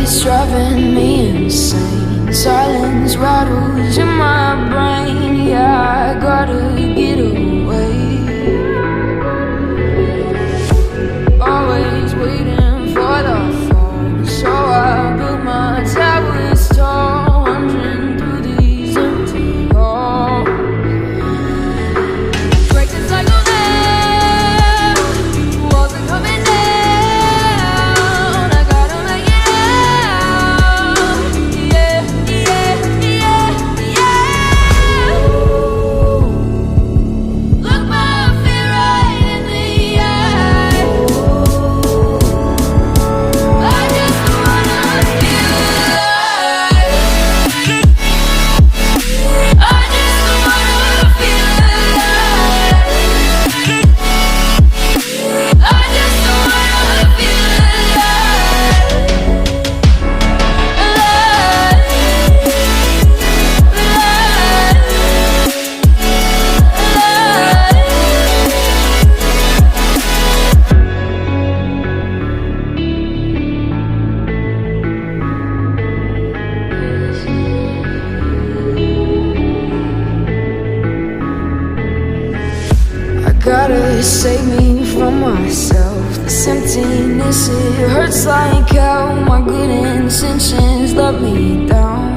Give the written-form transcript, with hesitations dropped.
it's driving me insane. Silence rattles in my brain. Yeah, I gotta get away. Always waiting for the phone, so I built my towers tall, wandering through these empty halls. Break the cycle now, walls are coming down. I gotta make it out. Yeah, yeah, yeah, yeah. Look my fear right in the eye. I just wanna feel alive. I just wanna feel alive. I just wanna feel I gotta save me from myself. This emptiness, it hurts like hell. My good intentions let me down.